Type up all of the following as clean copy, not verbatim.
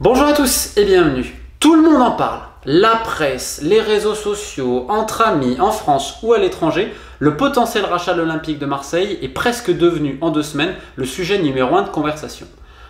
Bonjour à tous et bienvenue. Tout le monde en parle. La presse, les réseaux sociaux, entre amis, en France ou à l'étranger, le potentiel rachat de l'Olympique de Marseille est presque devenu en 2 semaines le sujet numéro 1 de conversation.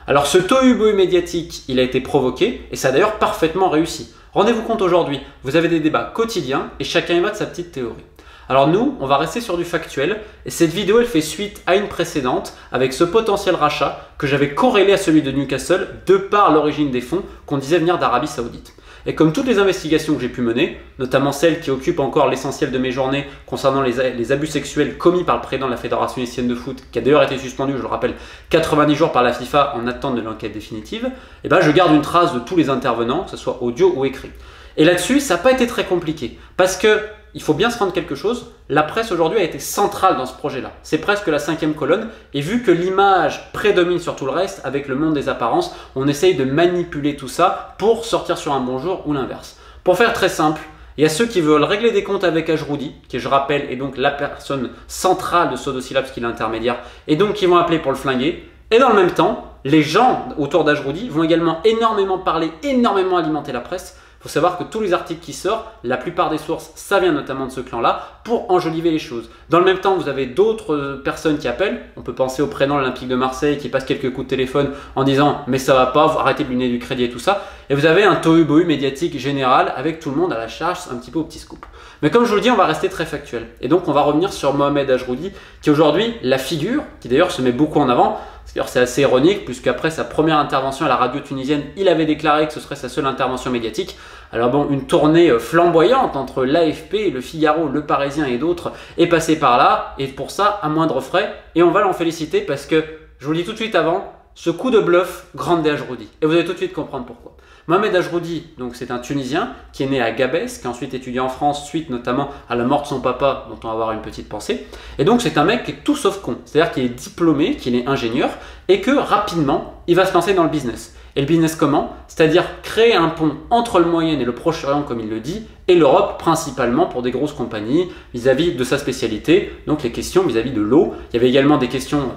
Alors ce tohu-bohu médiatique, il a été provoqué et ça a d'ailleurs parfaitement réussi. Rendez-vous compte aujourd'hui, vous avez des débats quotidiens et chacun y va de sa petite théorie. Alors nous, on va rester sur du factuel et cette vidéo elle fait suite à une précédente avec ce potentiel rachat que j'avais corrélé à celui de Newcastle de par l'origine des fonds qu'on disait venir d'Arabie Saoudite. Et comme toutes les investigations que j'ai pu mener, notamment celles qui occupent encore l'essentiel de mes journées concernant les abus sexuels commis par le président de la Fédération haïtienne de foot, qui a d'ailleurs été suspendu, je le rappelle, 90 jours par la FIFA en attente de l'enquête définitive, et ben je garde une trace de tous les intervenants, que ce soit audio ou écrit. Et là-dessus, ça n'a pas été très compliqué, parce que il faut bien se rendre quelque chose, la presse aujourd'hui a été centrale dans ce projet-là. C'est presque la 5e colonne, et vu que l'image prédomine sur tout le reste, avec le monde des apparences, on essaye de manipuler tout ça pour sortir sur un bon jour ou l'inverse. Pour faire très simple, il y a ceux qui veulent régler des comptes avec Ajroudi, qui je rappelle est donc la personne centrale de Sodocilabs, qui est l'intermédiaire, et donc qui vont appeler pour le flinguer. Et dans le même temps, les gens autour d'Ajroudi vont également énormément parler, énormément alimenter la presse. Il faut savoir que tous les articles qui sortent, la plupart des sources, ça vient notamment de ce clan-là, pour enjoliver les choses. Dans le même temps, vous avez d'autres personnes qui appellent. On peut penser au président de l'Olympique de Marseille qui passe quelques coups de téléphone en disant « mais ça va pas, vous arrêtez de lui donner du crédit et tout ça ». Et vous avez un tohu-bohu médiatique général avec tout le monde à la charge, un petit peu au petit scoop. Mais comme je vous le dis, on va rester très factuel. Et donc, on va revenir sur Mohamed Ajroudi, qui est aujourd'hui la figure, qui d'ailleurs se met beaucoup en avant. C'est assez ironique, puisqu'après sa première intervention à la radio tunisienne, il avait déclaré que ce serait sa seule intervention médiatique. Alors bon, une tournée flamboyante entre l'AFP, le Figaro, le Parisien et d'autres est passée par là, et pour ça, à moindre frais. Et on va l'en féliciter parce que, je vous le dis tout de suite avant, ce coup de bluff, grande Ajroudi. Et vous allez tout de suite comprendre pourquoi. Mohamed Ajroudi, donc c'est un Tunisien qui est né à Gabès, qui a ensuite étudié en France, suite notamment à la mort de son papa, dont on va avoir une petite pensée. Et donc c'est un mec qui est tout sauf con, c'est-à-dire qu'il est diplômé, qu'il est ingénieur, et que rapidement, il va se lancer dans le business. Et le business comment? C'est-à-dire créer un pont entre le Moyen et le Proche-Orient, comme il le dit, et l'Europe, principalement pour des grosses compagnies, vis-à-vis de sa spécialité, donc les questions vis-à-vis de l'eau. Il y avait également des questions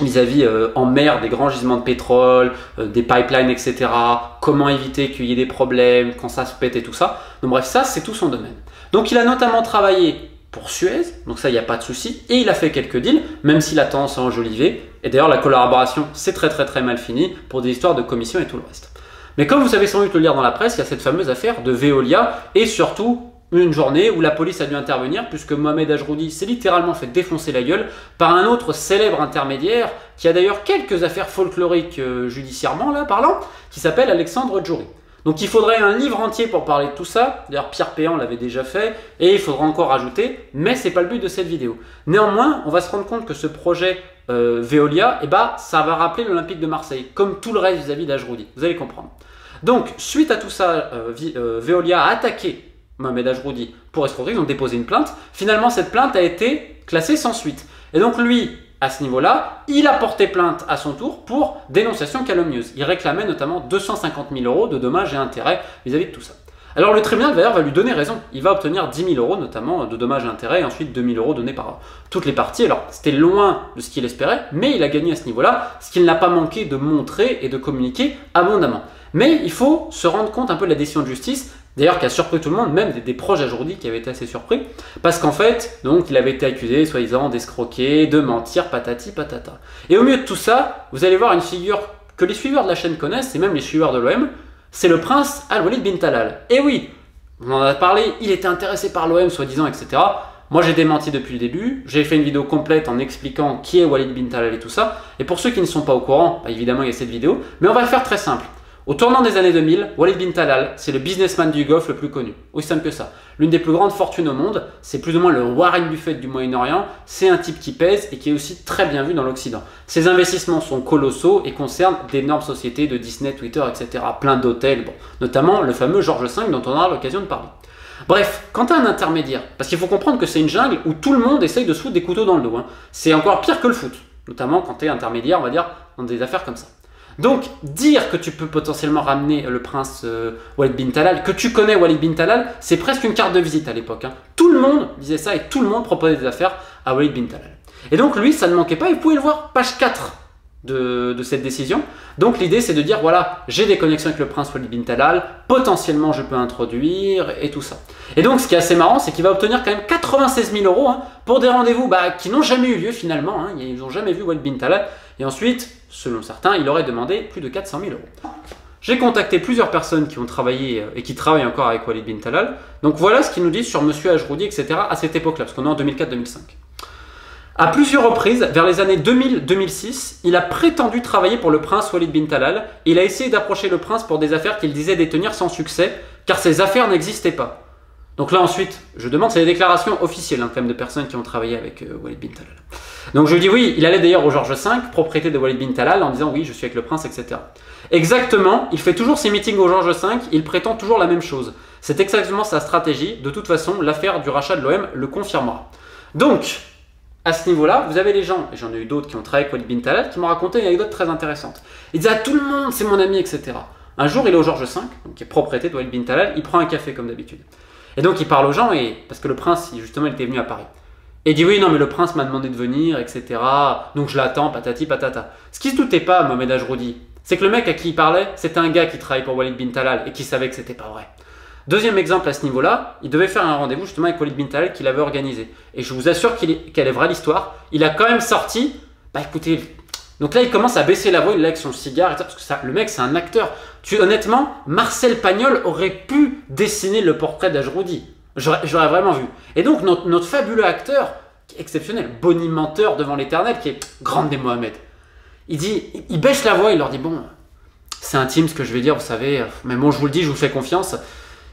vis-à-vis en mer, des grands gisements de pétrole, des pipelines, etc. Comment éviter qu'il y ait des problèmes, quand ça se pète et tout ça. Donc bref, ça, c'est tout son domaine. Donc il a notamment travaillé pour Suez, donc ça, il n'y a pas de souci. Et il a fait quelques deals, même s'il a tendance à enjoliver. Et d'ailleurs, la collaboration, c'est très mal fini pour des histoires de commission et tout le reste. Mais comme vous savez sans doute le lire dans la presse, il y a cette fameuse affaire de Veolia et surtout une journée où la police a dû intervenir puisque Mohamed Ajroudi s'est littéralement fait défoncer la gueule par un autre célèbre intermédiaire qui a d'ailleurs quelques affaires folkloriques judiciairement là parlant, qui s'appelle Alexandre Djouri. Donc il faudrait un livre entier pour parler de tout ça, d'ailleurs Pierre Péan l'avait déjà fait, et il faudra encore ajouter, mais c'est pas le but de cette vidéo. Néanmoins, on va se rendre compte que ce projet Veolia, ça va rappeler l'Olympique de Marseille, comme tout le reste vis-à-vis d'Ajroudi, vous allez comprendre. Donc, suite à tout ça, Veolia a attaqué Mohamed Ajroudi pour escroquerie, ils ont déposé une plainte. Finalement, cette plainte a été classée sans suite. Et donc lui, à ce niveau-là, il a porté plainte à son tour pour dénonciation calomnieuse. Il réclamait notamment 250 000 € de dommages et intérêts vis-à-vis de tout ça. Alors le tribunal d'ailleurs va lui donner raison. Il va obtenir 10 000 € notamment de dommages et intérêts et ensuite 2 000 € donnés par toutes les parties. Alors c'était loin de ce qu'il espérait, mais il a gagné à ce niveau-là, ce qu'il n'a pas manqué de montrer et de communiquer abondamment. Mais il faut se rendre compte un peu de la décision de justice, d'ailleurs qui a surpris tout le monde, même des proches d'Ajroudi qui avaient été assez surpris, parce qu'en fait, donc, il avait été accusé, soi-disant, d'escroquer, de mentir, patati patata. Et au milieu de tout ça, vous allez voir une figure que les suiveurs de la chaîne connaissent, et même les suiveurs de l'OM, c'est le prince Al-Walid bin Talal. Et oui, on en a parlé, il était intéressé par l'OM, soi-disant, etc. Moi, j'ai démenti depuis le début, j'ai fait une vidéo complète en expliquant qui est Walid bin Talal et tout ça, et pour ceux qui ne sont pas au courant, bah, évidemment, il y a cette vidéo, mais on va le faire très simple. Au tournant des années 2000, Walid bin Talal, c'est le businessman du Golfe le plus connu. Aussi simple que ça. L'une des plus grandes fortunes au monde, c'est plus ou moins le Warren Buffett du Moyen-Orient. C'est un type qui pèse et qui est aussi très bien vu dans l'Occident. Ses investissements sont colossaux et concernent d'énormes sociétés de Disney, Twitter, etc. Plein d'hôtels, bon, notamment le fameux Georges V dont on aura l'occasion de parler. Bref, quand tu as un intermédiaire, parce qu'il faut comprendre que c'est une jungle où tout le monde essaye de se foutre des couteaux dans le dos. C'est encore pire que le foot, notamment quand tu es intermédiaire, on va dire, dans des affaires comme ça. Donc, dire que tu peux potentiellement ramener le prince Walid bin Talal, que tu connais Walid bin Talal, c'est presque une carte de visite à l'époque. Tout le monde disait ça et tout le monde proposait des affaires à Walid bin Talal. Et donc, lui, ça ne manquait pas, et vous pouvez le voir, page 4 de cette décision. Donc l'idée c'est de dire voilà, j'ai des connexions avec le prince Walid bin Talal, potentiellement je peux introduire et tout ça. Et donc ce qui est assez marrant, c'est qu'il va obtenir quand même 96 000 € pour des rendez-vous qui n'ont jamais eu lieu finalement, ils n'ont jamais vu Walid bin Talal. Et ensuite, selon certains, il aurait demandé plus de 400 000 €. J'ai contacté plusieurs personnes qui ont travaillé et qui travaillent encore avec Walid bin Talal. Donc voilà ce qu'ils nous disent sur Monsieur Ajroudi, etc. à cette époque-là, parce qu'on est en 2004-2005. À plusieurs reprises, vers les années 2000-2006, il a prétendu travailler pour le prince Walid bin Talal. Il a essayé d'approcher le prince pour des affaires qu'il disait détenir sans succès, car ces affaires n'existaient pas. Donc là ensuite, je demande, c'est des déclarations officielles quand même de personnes qui ont travaillé avec Walid bin Talal. Donc je dis oui, il allait d'ailleurs au Georges V, propriété de Walid bin Talal, en disant oui, je suis avec le prince, etc. Exactement, il fait toujours ses meetings au Georges V, il prétend toujours la même chose. C'est exactement sa stratégie, de toute façon, l'affaire du rachat de l'OM le confirmera. Donc, à ce niveau-là, vous avez les gens, et j'en ai eu d'autres qui ont travaillé avec Walid bin Talal, qui m'ont raconté une anecdote très intéressante. Ils disaient à tout le monde, c'est mon ami, etc. Un jour, il est au Georges V, donc qui est propriété de Walid bin Talal, il prend un café comme d'habitude. Et donc il parle aux gens, parce que le prince, justement, il était venu à Paris. Et il dit oui, non, mais le prince m'a demandé de venir, etc. Donc je l'attends, patati patata. Ce qui se doutait pas, Mohamed Ajroudi, c'est que le mec à qui il parlait, c'était un gars qui travaille pour Walid bin Talal et qui savait que c'était pas vrai. Deuxième exemple à ce niveau-là, il devait faire un rendez-vous justement avec Walid bin Talal qu'il avait organisé. Et je vous assure qu'elle est vraie l'histoire. Il a quand même sorti, écoutez, donc là il commence à baisser la voix, il est là avec son cigare, et parce que le mec c'est un acteur. Honnêtement, Marcel Pagnol aurait pu dessiner le portrait d'Ajroudi. J'aurais vraiment vu. Et donc notre fabuleux acteur, qui est exceptionnel, bonimenteur devant l'éternel, qui est grande des Mohamed, il baisse la voix, il leur dit bon, c'est intime ce que je vais dire, vous savez, mais bon je vous le dis, je vous fais confiance.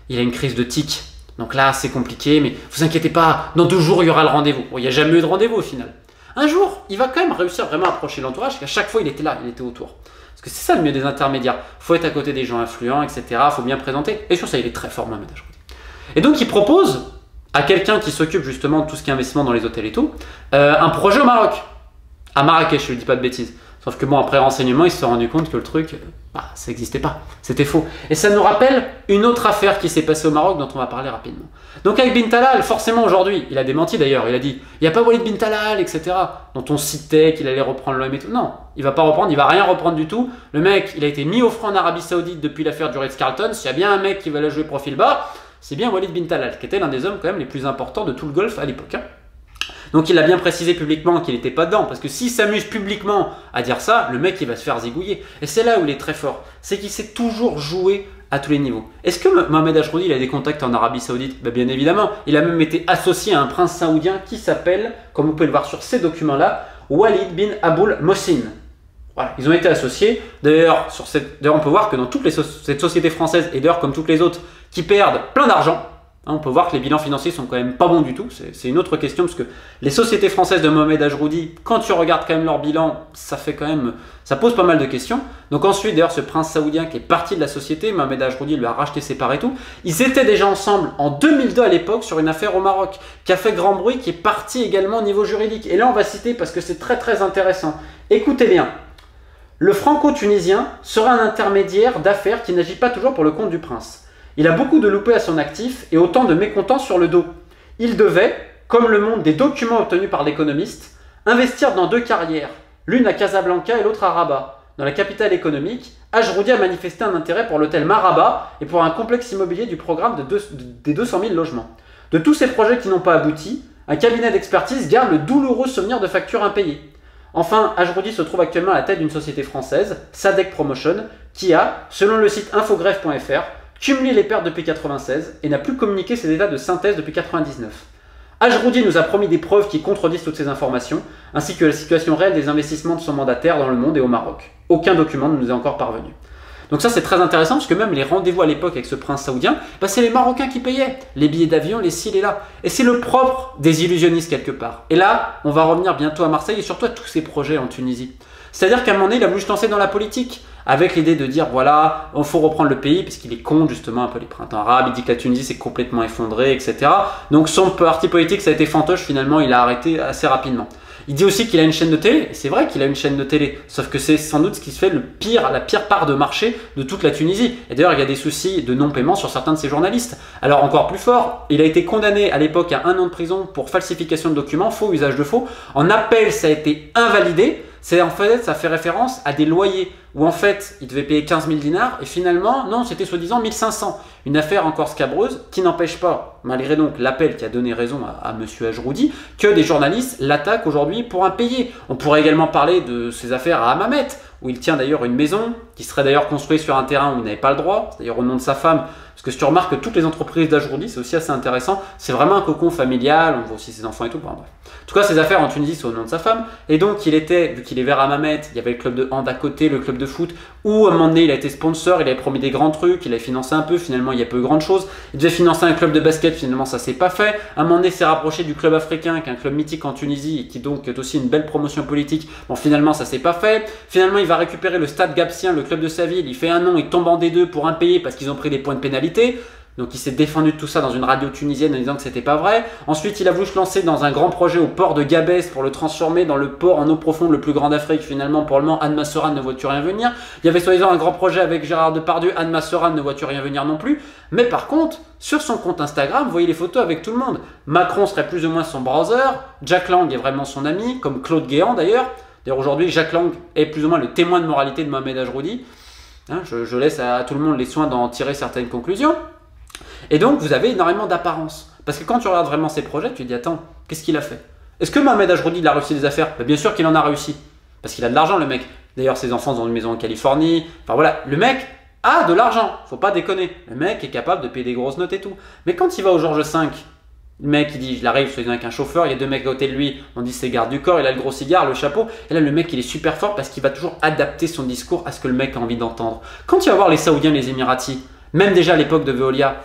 Il a une crise de tic. Donc là, c'est compliqué, mais vous inquiétez pas, dans 2 jours, il y aura le rendez-vous. Bon, il n'y a jamais eu de rendez-vous au final. Un jour, il va quand même réussir vraiment à approcher l'entourage, qu'à chaque fois, il était là, il était autour. Parce que c'est ça le mieux des intermédiaires. Il faut être à côté des gens influents, etc. Il faut bien présenter. Et sur ça, il est très fort, Mohamed Ajroudi. Et donc, il propose à quelqu'un qui s'occupe justement de tout ce qui est investissement dans les hôtels et tout, un projet au Maroc. À Marrakech, je ne dis pas de bêtises. Sauf que bon, après renseignement, ils se sont rendus compte que le truc, ça n'existait pas. C'était faux. Et ça nous rappelle une autre affaire qui s'est passée au Maroc dont on va parler rapidement. Donc avec bin Talal, forcément aujourd'hui, il a démenti d'ailleurs, il a dit il n'y a pas Walid bin Talal, etc. dont on citait qu'il allait reprendre l'OM et tout. Non, il va pas reprendre, il va rien reprendre du tout. Le mec, il a été mis au franc en Arabie Saoudite depuis l'affaire du Ritz-Carlton. S'il y a bien un mec qui va la jouer profil bas, c'est bien Walid bin Talal, qui était l'un des hommes quand même les plus importants de tout le Golfe à l'époque. Donc il a bien précisé publiquement qu'il n'était pas dedans, parce que s'il s'amuse publiquement à dire ça, le mec il va se faire zigouiller. Et c'est là où il est très fort, c'est qu'il sait toujours jouer à tous les niveaux. Est-ce que Mohamed Ajroudi il a des contacts en Arabie Saoudite? Bien évidemment, il a même été associé à un prince saoudien qui s'appelle, comme vous pouvez le voir sur ces documents-là, Walid bin Aboul Mohsin. Voilà, ils ont été associés. D'ailleurs, on peut voir que dans cette société française, et d'ailleurs comme toutes les autres, qui perdent plein d'argent, on peut voir que les bilans financiers sont quand même pas bons du tout. C'est une autre question parce que les sociétés françaises de Mohamed Ajroudi, quand tu regardes quand même leur bilan, ça pose pas mal de questions. Donc ensuite, d'ailleurs, ce prince saoudien qui est parti de la société, Mohamed Ajroudi lui a racheté ses parts et tout. Ils étaient déjà ensemble en 2002 à l'époque sur une affaire au Maroc qui a fait grand bruit, qui est partie également au niveau juridique. Et là, on va citer parce que c'est très très intéressant. Écoutez bien. Le franco-tunisien sera un intermédiaire d'affaires qui n'agit pas toujours pour le compte du prince. Il a beaucoup de loupés à son actif et autant de mécontents sur le dos. Il devait, comme le montrent des documents obtenus par l'économiste, investir dans 2 carrières, l'une à Casablanca et l'autre à Rabat. Dans la capitale économique, Ajroudi a manifesté un intérêt pour l'hôtel Maraba et pour un complexe immobilier du programme des 200 000 logements. De tous ces projets qui n'ont pas abouti, un cabinet d'expertise garde le douloureux souvenir de factures impayées. Enfin, Ajroudi se trouve actuellement à la tête d'une société française, Sadek Promotion, qui a, selon le site infogreffe.fr, cumulé les pertes depuis 1996 et n'a plus communiqué ses états de synthèse depuis 1999. Ajroudi nous a promis des preuves qui contredisent toutes ces informations, ainsi que la situation réelle des investissements de son mandataire dans le monde et au Maroc. Aucun document ne nous est encore parvenu. Donc ça c'est très intéressant parce que même les rendez-vous à l'époque avec ce prince saoudien, c'est les Marocains qui payaient. Les billets d'avion, les ci, les là. Et c'est le propre des illusionnistes quelque part. Et là, on va revenir bientôt à Marseille et surtout à tous ces projets en Tunisie. C'est-à-dire qu'à un moment donné, il a voulu se lancer dans la politique, avec l'idée de dire, voilà, il faut reprendre le pays, parce qu'il est contre justement un peu les printemps arabes, il dit que la Tunisie s'est complètement effondrée, etc. Donc son parti politique, ça a été fantoche, finalement, il a arrêté assez rapidement. Il dit aussi qu'il a une chaîne de télé, et c'est vrai qu'il a une chaîne de télé, sauf que c'est sans doute ce qui se fait la pire part de marché de toute la Tunisie. Et d'ailleurs, il y a des soucis de non-paiement sur certains de ses journalistes. Alors encore plus fort, il a été condamné à l'époque à 1 an de prison pour falsification de documents, faux, usage de faux. En appel, ça a été invalidé. En fait, ça fait référence à des loyers où en fait, il devait payer 15 000 dinars et finalement, non, c'était soi-disant 1500. Une affaire encore scabreuse qui n'empêche pas, malgré donc l'appel qui a donné raison à M. Ajroudi, que des journalistes l'attaquent aujourd'hui pour impayé. On pourrait également parler de ces affaires à Hammamet, où il tient d'ailleurs une maison qui serait d'ailleurs construite sur un terrain où il n'avait pas le droit, c'est d'ailleurs au nom de sa femme. Parce que si tu remarques que toutes les entreprises d'Ajroudi, c'est aussi assez intéressant, c'est vraiment un cocon familial, on voit aussi ses enfants et tout. Bon, bref. En tout cas, ces affaires en Tunisie, c'est au nom de sa femme. Et donc, vu qu'il est vers Hammamet, il y avait le club de hand à côté, le club de foot, où à un moment donné, il a été sponsor, il avait promis des grands trucs, il a financé un peu, finalement, il n'y a pas eu grand chose. Il devait financer un club de basket, finalement, ça s'est pas fait. À un moment donné, il s'est rapproché du club africain, qui est un club mythique en Tunisie, et qui donc est aussi une belle promotion politique. Bon, finalement, ça s'est pas fait. Finalement, il va récupérer le Stade Gapsien, le club de sa ville, il fait un an, il tombe en D2 pour impayé parce qu'ils ont pris des points de pénalité. Donc il s'est défendu de tout ça dans une radio tunisienne en disant que c'était pas vrai. Ensuite, il a voulu se lancer dans un grand projet au port de Gabès pour le transformer dans le port en eau profonde le plus grand d'Afrique. Finalement, pour le moment, Anne Masseran ne voit-tu rien venir. Il y avait soi-disant un grand projet avec Gérard Depardieu. Anne Masseran ne voit-tu rien venir non plus. Mais par contre, sur son compte Instagram, vous voyez les photos avec tout le monde. Macron serait plus ou moins son brother. Jack Lang est vraiment son ami, comme Claude Guéant d'ailleurs. D'ailleurs, aujourd'hui, Jack Lang est plus ou moins le témoin de moralité de Mohamed Ajroudi. Hein, je laisse à tout le monde les soins d'en tirer certaines conclusions. Et donc, vous avez énormément d'apparence. Parce que quand tu regardes vraiment ses projets, tu te dis, attends, qu'est-ce qu'il a fait? Est-ce que Mohamed Ajroudi, il a réussi des affaires? Bien sûr qu'il en a réussi. Parce qu'il a de l'argent, le mec. D'ailleurs, ses enfants ont une maison en Californie. Enfin voilà, le mec a de l'argent. Faut pas déconner. Le mec est capable de payer des grosses notes et tout. Mais quand il va au Georges V, le mec, il dit, il arrive, il avec un chauffeur, il y a deux mecs à côté de lui, on dit c'est garde du corps, il a le gros cigare, le chapeau. Et là, le mec, il est super fort parce qu'il va toujours adapter son discours à ce que le mec a envie d'entendre. Quand tu vas voir les Saoudiens, les Émiratis, même déjà à l'époque de Veolia,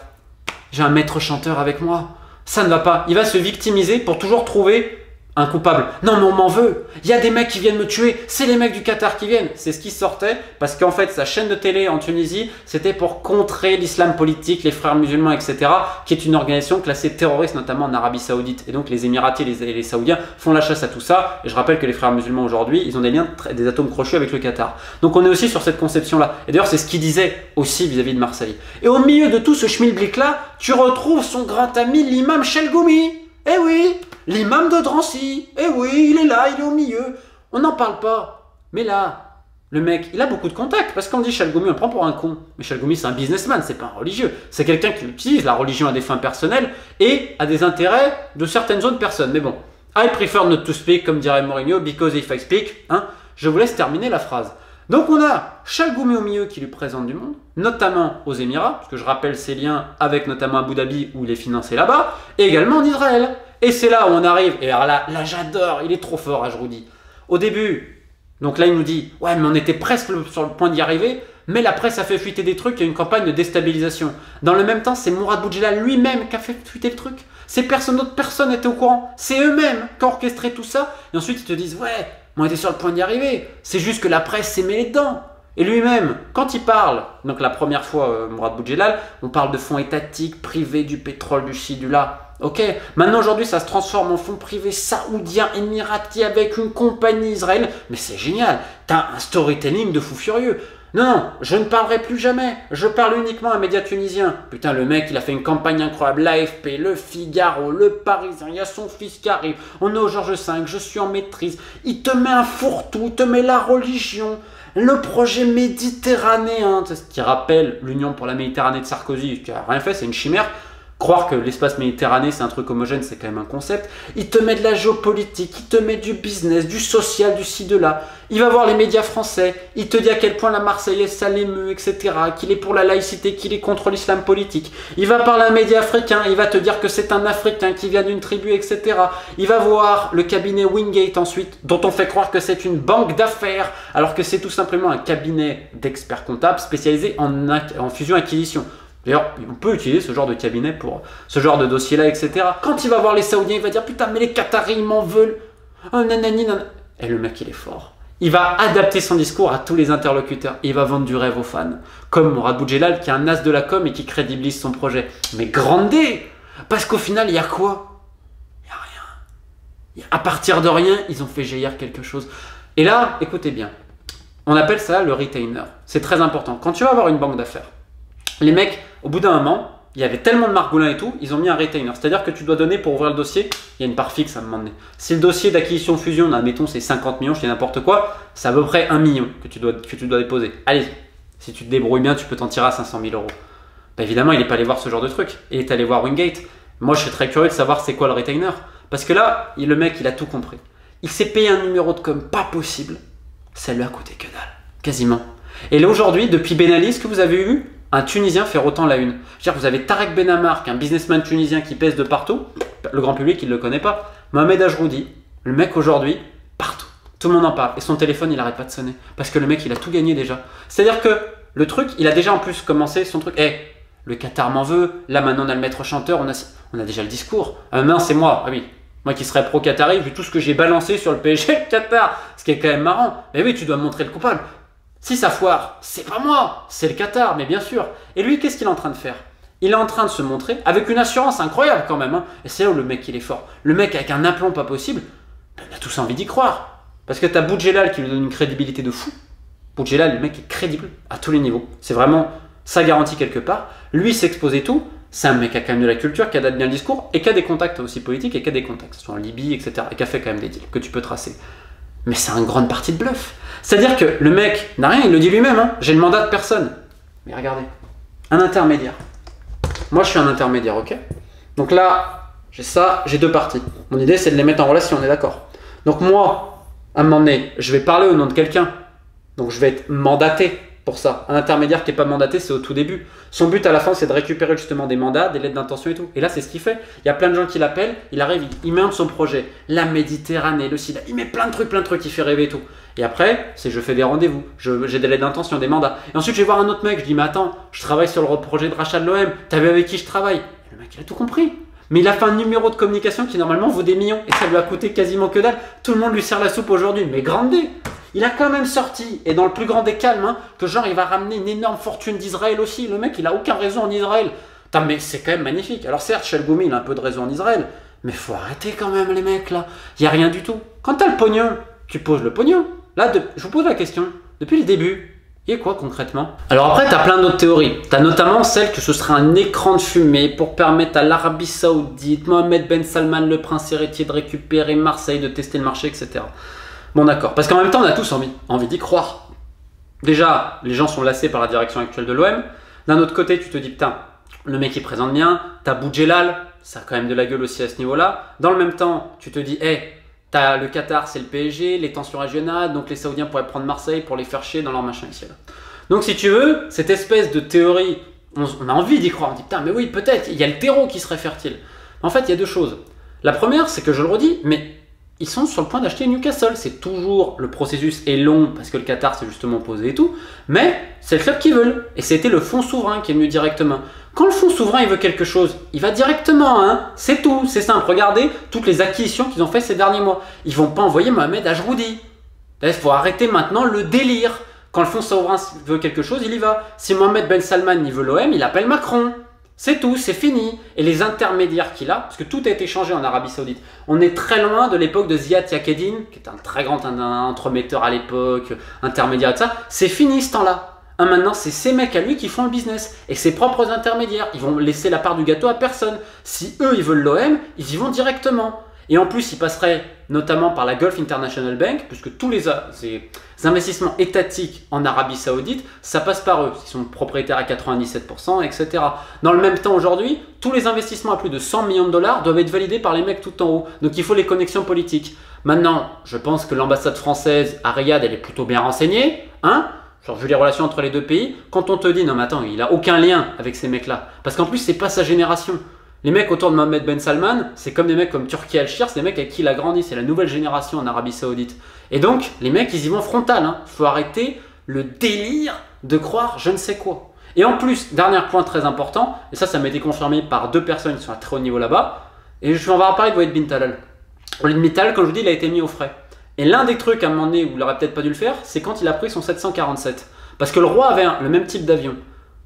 j'ai un maître chanteur avec moi. Ça ne va pas. Il va se victimiser pour toujours trouver un coupable. Non, mais on m'en veut. Il y a des mecs qui viennent me tuer. C'est les mecs du Qatar qui viennent. C'est ce qui sortait parce qu'en fait, sa chaîne de télé en Tunisie, c'était pour contrer l'islam politique, les frères musulmans, etc., qui est une organisation classée terroriste, notamment en Arabie Saoudite. Et donc, les Émiratis et les Saoudiens font la chasse à tout ça. Et je rappelle que les frères musulmans aujourd'hui, ils ont des liens, des atomes crochus avec le Qatar. Donc, on est aussi sur cette conception-là. Et d'ailleurs, c'est ce qu'il disait aussi vis-à-vis de Marseille. Et au milieu de tout ce schmilblick-là, tu retrouves son grand ami, l'imam Chelgoumi. Eh oui, l'imam de Drancy. Eh oui, il est là, il est au milieu. On n'en parle pas. Mais là, le mec, il a beaucoup de contacts. Parce qu'on dit Chelgoumi, on le prend pour un con. Mais Chelgoumi, c'est un businessman, c'est pas un religieux. C'est quelqu'un qui utilise la religion à des fins personnelles et à des intérêts de certaines autres personnes. Mais bon, I prefer not to speak, comme dirait Mourinho, because if I speak, hein, je vous laisse terminer la phrase. Donc on a Chelgoumi au milieu qui lui présente du monde, notamment aux Émirats, parce que je rappelle ses liens avec notamment Abu Dhabi où il est financé là-bas, et également en Israël. Et c'est là où on arrive, et alors là j'adore, il est trop fort Ajroudi. Au début, donc là il nous dit, ouais mais on était presque sur le point d'y arriver, mais la presse a fait fuiter des trucs, il y a une campagne de déstabilisation. Dans le même temps, c'est Mourad Boudjelal lui-même qui a fait fuiter le truc. D'autres personnes étaient au courant, c'est eux-mêmes qui ont orchestré tout ça, et ensuite ils te disent, ouais, on était sur le point d'y arriver. C'est juste que la presse s'est mêlée dedans. Et lui-même, quand il parle, donc la première fois, Mourad Boudjelal, on parle de fonds étatiques, privés, du pétrole, du ci, du là. Ok, maintenant aujourd'hui ça se transforme en fonds privés saoudiens, émiratis avec une compagnie israélienne. Mais c'est génial, t'as un storytelling de fou furieux. Non, je ne parlerai plus jamais. Je parle uniquement à un média tunisien. Putain, le mec, il a fait une campagne incroyable. L'AFP, le Figaro, le Parisien, il y a son fils qui arrive. On est au Georges V, je suis en maîtrise. Il te met un fourre-tout, il te met la religion, le projet méditerranéen, ce qui rappelle l'Union pour la Méditerranée de Sarkozy, qui a rien fait, c'est une chimère. Croire que l'espace méditerranéen c'est un truc homogène, c'est quand même un concept. Il te met de la géopolitique, il te met du business, du social, du ci, de là. Il va voir les médias français, il te dit à quel point la Marseillaise ça l'émeut, etc. Qu'il est pour la laïcité, qu'il est contre l'islam politique. Il va parler à un média africain, il va te dire que c'est un Africain qui vient d'une tribu, etc. Il va voir le cabinet Wingate ensuite, dont on fait croire que c'est une banque d'affaires, alors que c'est tout simplement un cabinet d'experts comptables spécialisé en fusion-acquisition. D'ailleurs, on peut utiliser ce genre de cabinet pour ce genre de dossier-là, etc. Quand il va voir les Saoudiens, il va dire « Putain, mais les Qataris, ils m'en veulent. Oh, nanani, nanani. » Et le mec, il est fort. Il va adapter son discours à tous les interlocuteurs. Il va vendre du rêve aux fans. Comme Mourad Boudjelal, qui est un as de la com et qui crédibilise son projet. Mais grande D. Parce qu'au final, il y a quoi? Il n'y a rien. À partir de rien, ils ont fait jaillir quelque chose. Et là, écoutez bien. On appelle ça le retainer. C'est très important. Quand tu vas avoir une banque d'affaires, les mecs, au bout d'un moment, il y avait tellement de margoulins et tout, ils ont mis un retainer. C'est-à-dire que tu dois donner pour ouvrir le dossier, il y a une part fixe à un moment donné. Si le dossier d'acquisition-fusion, admettons, c'est 50 millions, je dis n'importe quoi, c'est à peu près 1 million que tu dois déposer. Allez, si tu te débrouilles bien, tu peux t'en tirer à 500 000 euros. Bah évidemment, il n'est pas allé voir ce genre de truc. Il est allé voir Wingate. Moi, je suis très curieux de savoir c'est quoi le retainer. Parce que là, le mec, il a tout compris. Il s'est payé un numéro de com pas possible. Ça lui a coûté que dalle. Quasiment. Et là, aujourd'hui, depuis Ben Ali, ce que vous avez vu, un Tunisien faire autant la une. Je veux dire, vous avez Tarek Benamar, un businessman tunisien qui pèse de partout. Le grand public, il ne le connaît pas. Mohamed Ajroudi, le mec aujourd'hui, partout. Tout le monde en parle. Et son téléphone, il n'arrête pas de sonner. Parce que le mec, il a tout gagné déjà. C'est-à-dire que le truc, il a déjà en plus commencé son truc. Le Qatar m'en veut. Là, maintenant, on a le maître chanteur. On a déjà le discours. Non, c'est moi. Ah oui. Moi qui serais pro-Qatari, vu tout ce que j'ai balancé sur le PSG, le Qatar. Ce qui est quand même marrant. Mais oui, tu dois montrer le coupable. Si ça foire, c'est pas moi, c'est le Qatar, mais bien sûr. Et lui, qu'est-ce qu'il est en train de faire? Il est en train de se montrer avec une assurance incroyable quand même. Et c'est là où le mec, il est fort. Le mec avec un aplomb pas possible, on a tous envie d'y croire. Parce que t'as Boudjelal qui lui donne une crédibilité de fou. Boudjelal, le mec est crédible à tous les niveaux. C'est vraiment sa garantie quelque part. Lui s'expose et tout. C'est un mec qui a quand même de la culture, qui a bien le discours et qui a des contacts aussi politiques et qui a des contacts, soit en Libye, etc. Et qui a fait quand même des deals que tu peux tracer. Mais c'est une grande partie de bluff. C'est-à-dire que le mec n'a rien, il le dit lui-même, hein. J'ai le mandat de personne. Mais regardez, un intermédiaire. Moi, je suis un intermédiaire, ok? Donc là, j'ai ça, j'ai deux parties. Mon idée, c'est de les mettre en relation, on est d'accord? Donc moi, à un moment donné, je vais parler au nom de quelqu'un. Donc je vais être mandaté pour ça. Un intermédiaire qui n'est pas mandaté, c'est au tout début. Son but à la fin, c'est de récupérer justement des mandats, des lettres d'intention et tout. Et là, c'est ce qu'il fait. Il y a plein de gens qui l'appellent, il arrive, il met un de son projet. La Méditerranée, le sida, il met plein de trucs, il fait rêver et tout. Et après, c'est je fais des rendez-vous, j'ai des lettres d'intention, des mandats. Et ensuite, je vais voir un autre mec, je dis, mais attends, je travaille sur le projet de rachat de l'OM, t'as vu avec qui je travaille? Et le mec, il a tout compris. Mais il a fait un numéro de communication qui normalement vaut des millions. Et ça lui a coûté quasiment que dalle. Tout le monde lui sert la soupe aujourd'hui. Mais grande dé. Il a quand même sorti, et dans le plus grand des calmes, hein, que genre il va ramener une énorme fortune d'Israël aussi. Le mec, il a aucun réseau en Israël. Putain, mais c'est quand même magnifique. Alors certes, Chelgoumi, il a un peu de réseau en Israël. Mais faut arrêter quand même les mecs là. Il n'y a rien du tout. Quand t'as le pognon, tu poses le pognon. Là, je vous pose la question. Depuis le début, il y a quoi concrètement? Alors après, tu as plein d'autres théories. Tu as notamment celle que ce serait un écran de fumée pour permettre à l'Arabie Saoudite, Mohamed Ben Salman, le prince héritier, de récupérer Marseille, de tester le marché, etc. Bon d'accord, parce qu'en même temps, on a tous envie d'y croire. Déjà, les gens sont lassés par la direction actuelle de l'OM. D'un autre côté, tu te dis, putain, le mec il présente bien. Tu as Boudjelal, ça a quand même de la gueule aussi à ce niveau-là. Dans le même temps, tu te dis, t'as le Qatar, c'est le PSG, les tensions régionales, donc les Saoudiens pourraient prendre Marseille pour les faire chier dans leur machin ici. Donc si tu veux, cette espèce de théorie, on a envie d'y croire. On dit putain, mais oui, peut-être, il y a le terreau qui serait fertile. En fait, il y a deux choses. La première, c'est que je le redis, mais ils sont sur le point d'acheter Newcastle. C'est toujours, le processus est long parce que le Qatar s'est justement posé et tout, mais c'est le club qui veut. Et c'était le fonds souverain qui est venu directement. Quand le fonds souverain il veut quelque chose, il va directement, hein. C'est tout, c'est simple. Regardez toutes les acquisitions qu'ils ont fait ces derniers mois. Ils vont pas envoyer Mohamed Ajroudi. Il faut arrêter maintenant le délire. Quand le fonds souverain veut quelque chose, il y va. Si Mohamed Ben Salman il veut l'OM, il appelle Macron. C'est tout, c'est fini. Et les intermédiaires qu'il a, parce que tout a été changé en Arabie Saoudite. On est très loin de l'époque de Ziad Yakedine, qui est un très grand entremetteur à l'époque, intermédiaire et tout ça. C'est fini ce temps-là. Maintenant, c'est ces mecs à lui qui font le business. Et ses propres intermédiaires. Ils vont laisser la part du gâteau à personne. Si eux, ils veulent l'OM, ils y vont directement. Et en plus, ils passeraient notamment par la Gulf International Bank, puisque tous les investissements étatiques en Arabie Saoudite, ça passe par eux. Ils sont propriétaires à 97%, etc. Dans le même temps, aujourd'hui, tous les investissements à plus de 100 millions de dollars doivent être validés par les mecs tout en haut. Donc, il faut les connexions politiques. Maintenant, je pense que l'ambassade française à Riyad, elle est plutôt bien renseignée, hein. Genre, vu les relations entre les deux pays, quand on te dit, non mais attends, il n'a aucun lien avec ces mecs-là. Parce qu'en plus, c'est pas sa génération. Les mecs autour de Mohamed Ben Salman, c'est comme des mecs comme Turki Al-Shir, c'est des mecs avec qui il a grandi, c'est la nouvelle génération en Arabie Saoudite. Et donc, les mecs, ils y vont frontal. Hein. Faut arrêter le délire de croire je ne sais quoi. Et en plus, dernier point très important, et ça m'a été confirmé par deux personnes qui sont à très haut niveau là-bas, et on va parler de Walid Bin Talal. Walid Bin Talal, comme je vous dis, il a été mis au frais. Et l'un des trucs à un moment donné où il aurait peut-être pas dû le faire, c'est quand il a pris son 747. Parce que le roi avait le même type d'avion.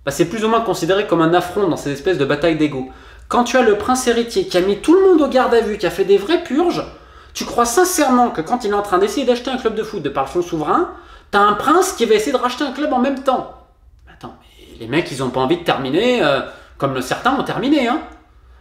Bah, c'est plus ou moins considéré comme un affront dans ces espèces de batailles d'ego. Quand tu as le prince héritier qui a mis tout le monde au garde à vue, qui a fait des vraies purges, tu crois sincèrement que quand il est en train d'essayer d'acheter un club de foot de par le fonds souverain, tu as un prince qui va essayer de racheter un club en même temps. Attends, mais les mecs, ils n'ont pas envie de terminer comme certains ont terminé. Hein.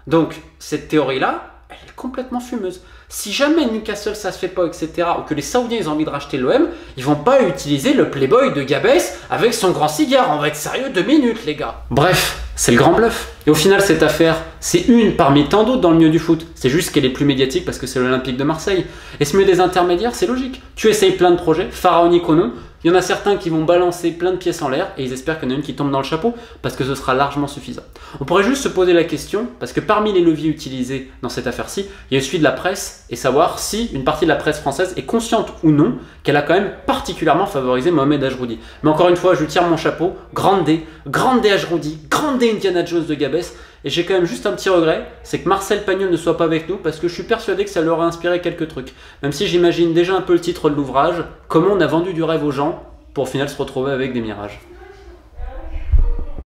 Donc, cette théorie-là, elle est complètement fumeuse. Si jamais Newcastle ça se fait pas, etc., ou que les Saoudiens ils ont envie de racheter l'OM, ils vont pas utiliser le playboy de Gabès avec son grand cigare. On va être sérieux 2 minutes, les gars. Bref, c'est le grand bluff. Et au final, cette affaire, c'est une parmi tant d'autres dans le milieu du foot. C'est juste qu'elle est plus médiatique parce que c'est l'Olympique de Marseille. Et ce milieu des intermédiaires, c'est logique. Tu essayes plein de projets, pharaoniques ou non. Il y en a certains qui vont balancer plein de pièces en l'air et ils espèrent qu'il y en a une qui tombe dans le chapeau parce que ce sera largement suffisant. On pourrait juste se poser la question, parce que parmi les leviers utilisés dans cette affaire-ci, il y a celui de la presse et savoir si une partie de la presse française est consciente ou non qu'elle a quand même particulièrement favorisé Mohamed Ajroudi. Mais encore une fois, je lui tire mon chapeau, grande Ajroudi, grande Indiana Jones de Gabès. Et j'ai quand même juste un petit regret, c'est que Marcel Pagnol ne soit pas avec nous parce que je suis persuadé que ça leur a inspiré quelques trucs. Même si j'imagine déjà un peu le titre de l'ouvrage, comment on a vendu du rêve aux gens pour au final se retrouver avec des mirages.